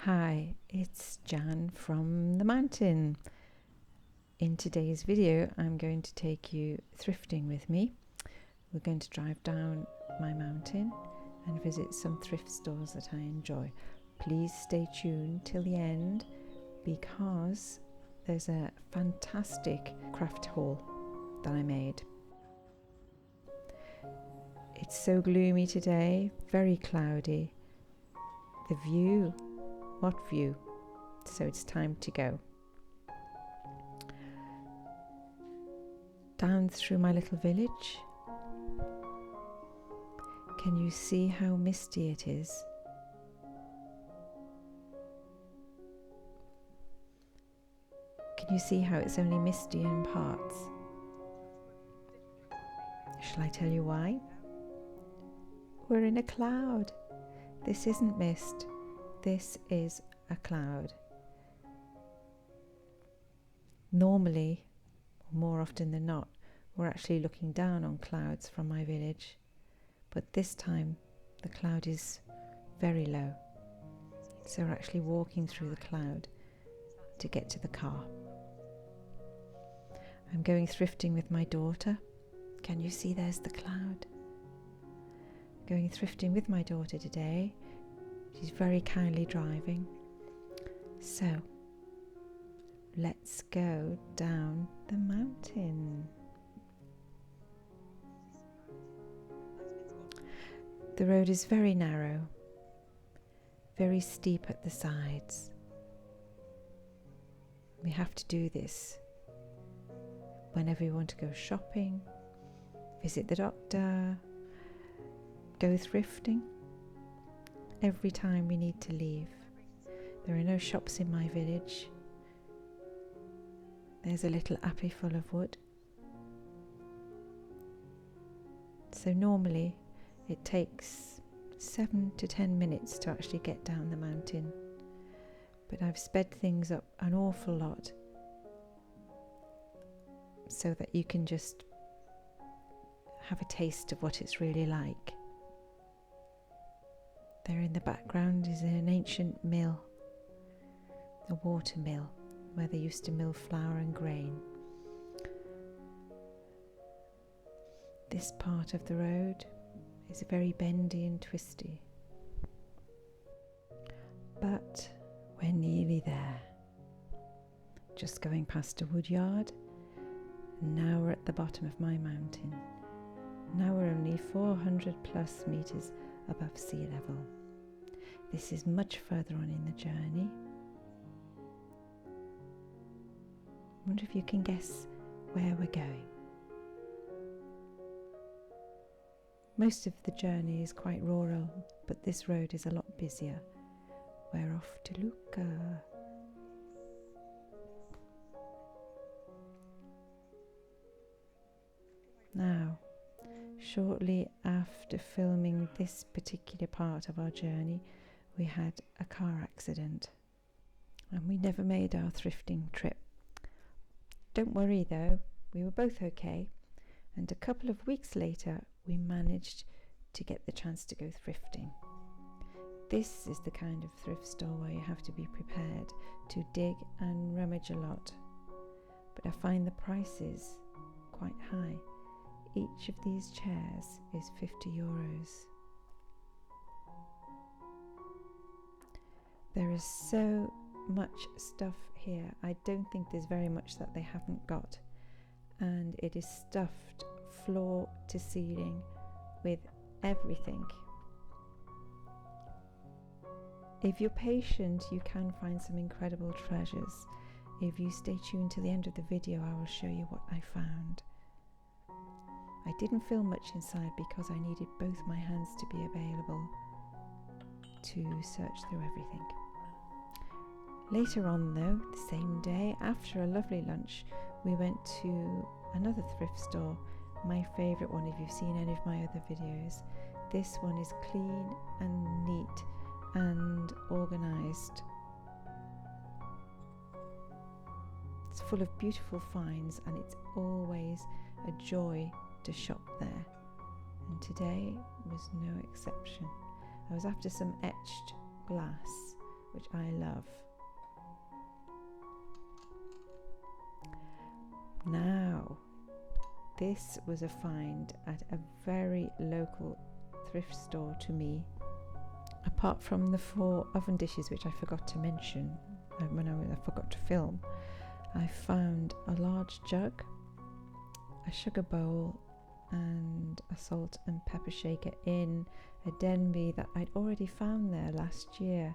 Hi, it's Jan from the mountain. In today's video, I'm going to take you thrifting with me. We're going to drive down my mountain and visit some thrift stores that I enjoy. Please stay tuned till the end because there's a fantastic craft haul that I made. It's so gloomy today, very cloudy. The view, what view? So it's time to go. Down through my little village. Can you see how misty it is? Can you see how it's only misty in parts? Shall I tell you why? We're in a cloud. This isn't mist. This is a cloud. Normally, more often than not, we're actually looking down on clouds from my village, but this time the cloud is very low, so we're actually walking through the cloud to get to the car. I'm going thrifting with my daughter. Can you see there's the cloud? Going thrifting with my daughter today. She's very kindly driving. So let's go down the mountain. The road is very narrow, very steep at the sides. We have to do this whenever we want to go shopping, visit the doctor, go thrifting. Every time we need to leave. There are no shops in my village. There's a little appy full of wood. So normally it takes 7 to 10 minutes to actually get down the mountain. But I've sped things up an awful lot so that you can just have a taste of what it's really like. There in the background is an ancient mill, a water mill, where they used to mill flour and grain. This part of the road is very bendy and twisty. But we're nearly there. Just going past a wood yard, and now we're at the bottom of my mountain. Now we're only 400 plus meters above sea level. This is much further on in the journey. I wonder if you can guess where we're going. Most of the journey is quite rural, but this road is a lot busier. We're off to Lucca. Now, shortly after filming this particular part of our journey, we had a car accident and we never made our thrifting trip. Don't worry though, we were both okay, and a couple of weeks later we managed to get the chance to go thrifting. This is the kind of thrift store where you have to be prepared to dig and rummage a lot, but I find the prices quite high. Each of these chairs is €50. There is so much stuff here. I don't think there's very much that they haven't got, and it is stuffed floor to ceiling with everything. If you're patient, you can find some incredible treasures. If you stay tuned to the end of the video, I will show you what I found. I didn't film much inside because I needed both my hands to be available to search through everything. Later on though, the same day, after a lovely lunch, we went to another thrift store, my favourite one if you've seen any of my other videos. This one is clean and neat and organised. It's full of beautiful finds and it's always a joy to shop there, and today was no exception. I was after some etched glass which I love. Now, this was a find at a very local thrift store to me. Apart from the 4 oven dishes, which I forgot to mention when I forgot to film, I found a large jug, a sugar bowl, and a salt and pepper shaker in a Denby that I'd already found there last year.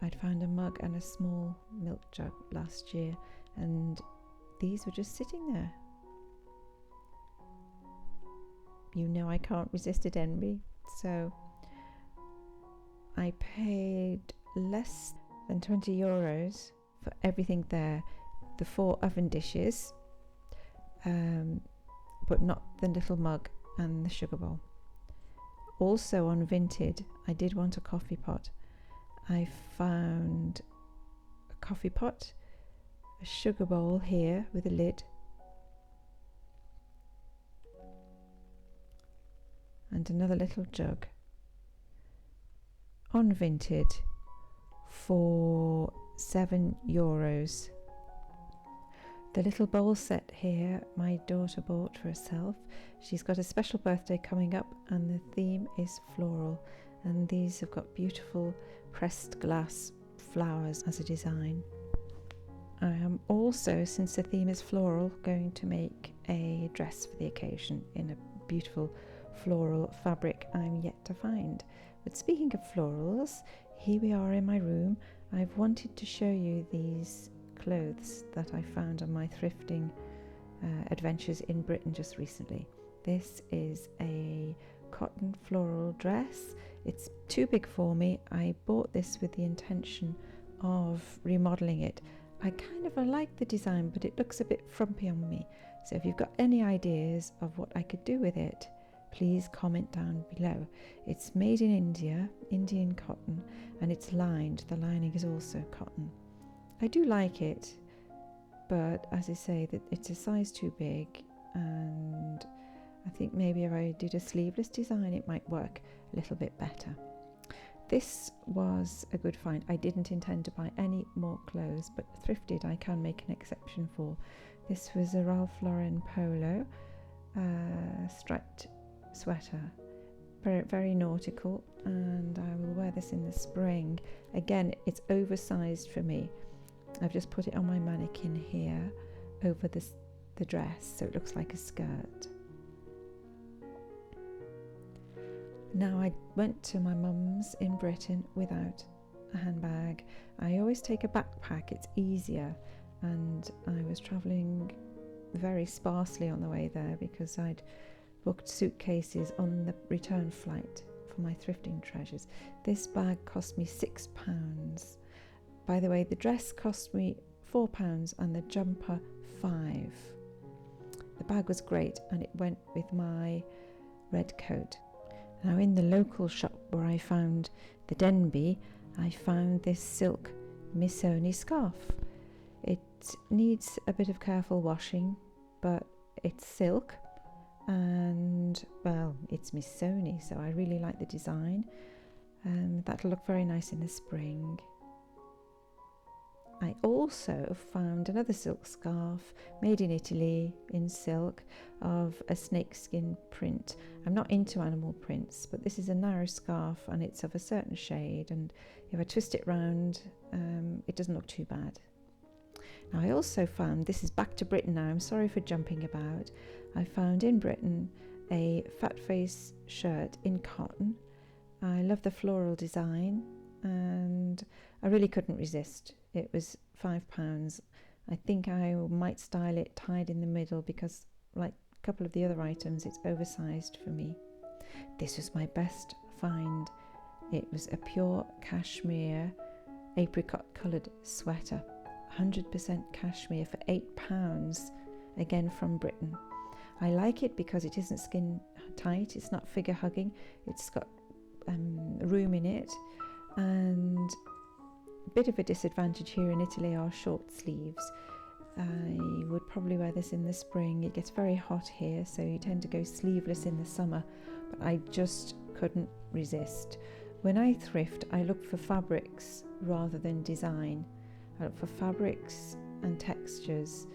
I'd found a mug and a small milk jug last year, and these were just sitting there. You know I can't resist a Denby, so I paid less than €20 for everything there. The 4 oven dishes, but not the little mug and the sugar bowl. Also on Vinted, I did want a coffee pot. I found a coffee pot, a sugar bowl here with a lid, and another little jug on Vinted for €7. The little bowl set here my daughter bought for herself. She's got a special birthday coming up and the theme is floral, and these have got beautiful pressed glass flowers as a design. I am also, since the theme is floral, going to make a dress for the occasion in a beautiful floral fabric I'm yet to find. But speaking of florals, here we are in my room. I've wanted to show you these clothes that I found on my thrifting adventures in Britain just recently. This is a cotton floral dress. It's too big for me. I bought this with the intention of remodeling it. I like the design, but it looks a bit frumpy on me. So if you've got any ideas of what I could do with it, please comment down below. It's made in India, Indian cotton, and it's lined. The lining is also cotton. I do like it, but as I say, that it's a size too big, and I think maybe if I did a sleeveless design it might work a little bit better. This was a good find. I didn't intend to buy any more clothes, but Thrifted I can make an exception for. This was a Ralph Lauren polo, striped sweater, very, very nautical, and I will wear this in the spring. Again, it's oversized for me. I've just put it on my mannequin here over the dress, so it looks like a skirt. Now, I went to my mum's in Britain without a handbag. I always take a backpack, it's easier, and I was travelling very sparsely on the way there because I'd booked suitcases on the return flight for my thrifting treasures. This bag cost me £6. By the way, the dress cost me £4 and the jumper £5. The bag was great and it went with my red coat. Now, in the local shop where I found the Denby, I found this silk Missoni scarf. It needs a bit of careful washing, but it's silk and, well, it's Missoni, so I really like the design, and that'll look very nice in the spring. I also found another silk scarf made in Italy in silk of a snakeskin print. I'm not into animal prints, but this is a narrow scarf and it's of a certain shade, and if I twist it round, it doesn't look too bad. Now, I also found, this is back to Britain now, I'm sorry for jumping about, I found in Britain a fat face shirt in cotton. I love the floral design and I really couldn't resist. It was £5. I think I might style it tied in the middle because, like a couple of the other items, it's oversized for me. This was my best find. It was a pure cashmere apricot coloured sweater, 100% cashmere for £8, again from Britain. I like it because it isn't skin tight, it's not figure hugging, it's got room in it, and a bit of a disadvantage here in Italy are short sleeves. I would probably wear this in the spring. It gets very hot here, so you tend to go sleeveless in the summer, but I just couldn't resist. When I thrift, I look for fabrics rather than design. I look for fabrics and textures,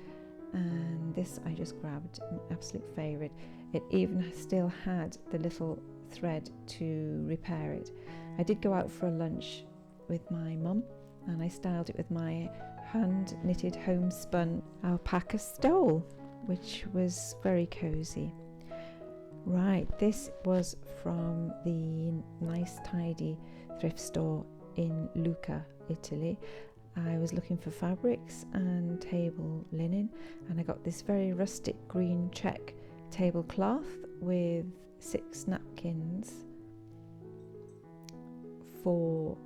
and this I just grabbed, an absolute favourite. It even still had the little thread to repair it. I did go out for a lunch with my mum, and I styled it with my hand knitted homespun alpaca stole, which was very cosy. Right, this was from the Nice Tidy thrift store in Lucca, Italy. I was looking for fabrics and table linen, and I got this very rustic green check tablecloth with 6 napkins for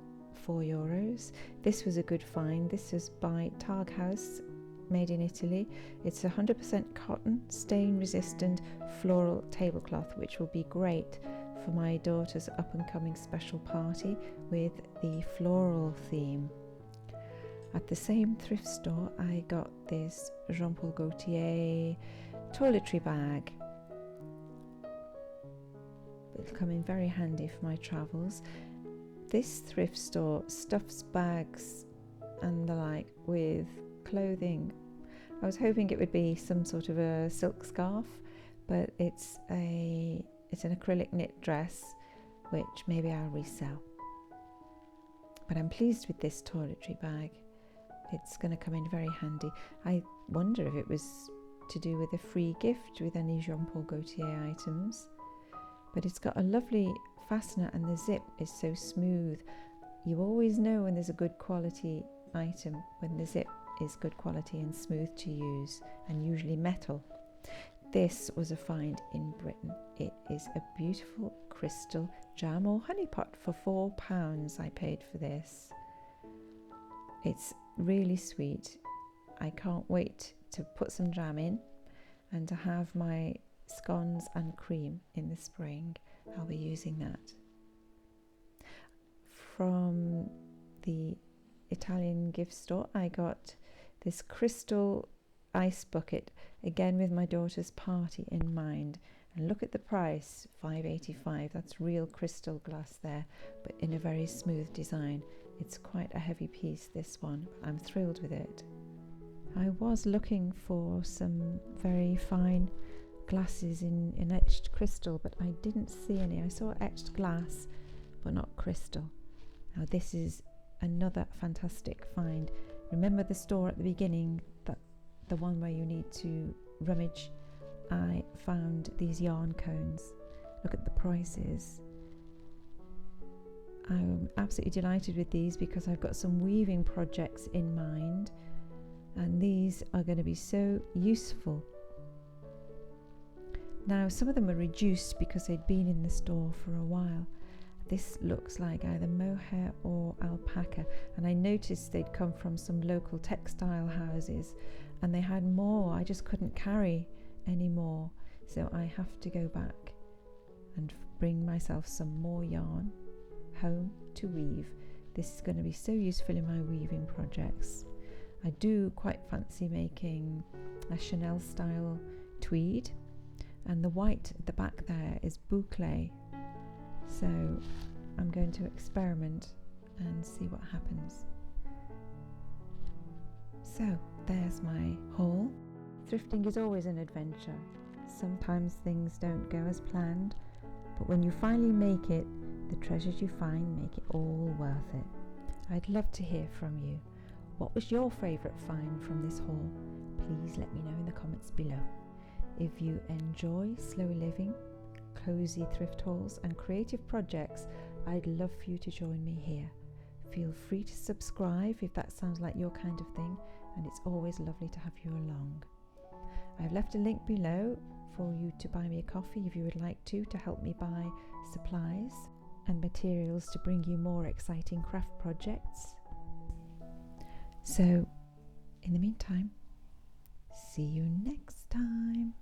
€4. This was a good find. This was by Targ House, made in Italy. It's 100% cotton, stain resistant floral tablecloth, which will be great for my daughter's up and coming special party with the floral theme. At the same thrift store, I got this Jean-Paul Gaultier toiletry bag. It'll come in very handy for my travels. This thrift store stuffs bags and the like with clothing. I was hoping it would be some sort of a silk scarf, but it's an acrylic knit dress, which maybe I'll resell. But I'm pleased with this toiletry bag. It's going to come in very handy. I wonder if it was to do with a free gift with any Jean-Paul Gaultier items. But it's got a lovely fastener, and the zip is so smooth. You always know when there's a good quality item when the zip is good quality and smooth to use, and usually metal. This was a find in Britain. It is a beautiful crystal jam or honey pot for £4 I paid for this. It's really sweet. I can't wait to put some jam in and to have my scones and cream in the spring. I'll be using that. From the Italian gift store, I got this crystal ice bucket, again with my daughter's party in mind. And look at the price, £5.85. That's real crystal glass there, but in a very smooth design. It's quite a heavy piece, this one. I'm thrilled with it. I was looking for some very fine glasses in etched crystal, but I didn't see any. I saw etched glass, but not crystal. Now this is another fantastic find. Remember the store at the beginning, that the one where you need to rummage? I found these yarn cones. Look at the prices. I'm absolutely delighted with these because I've got some weaving projects in mind, and these are going to be so useful. Now some of them are reduced because they'd been in the store for a while. This looks like either mohair or alpaca, and I noticed they'd come from some local textile houses, and they had more. I just couldn't carry any more, so I have to go back and bring myself some more yarn home to weave. This is going to be so useful in my weaving projects. I do quite fancy making a Chanel style tweed, and the white at the back there is boucle, so I'm going to experiment and see what happens. So there's my haul. Thrifting is always an adventure. Sometimes things don't go as planned, but when you finally make it, the treasures you find make it all worth it. I'd love to hear from you. What was your favourite find from this haul? Please let me know in the comments below. If you enjoy slow living, cosy thrift hauls and creative projects, I'd love for you to join me here. Feel free to subscribe if that sounds like your kind of thing, and it's always lovely to have you along. I've left a link below for you to buy me a coffee if you would like to help me buy supplies and materials to bring you more exciting craft projects. So, in the meantime, see you next time.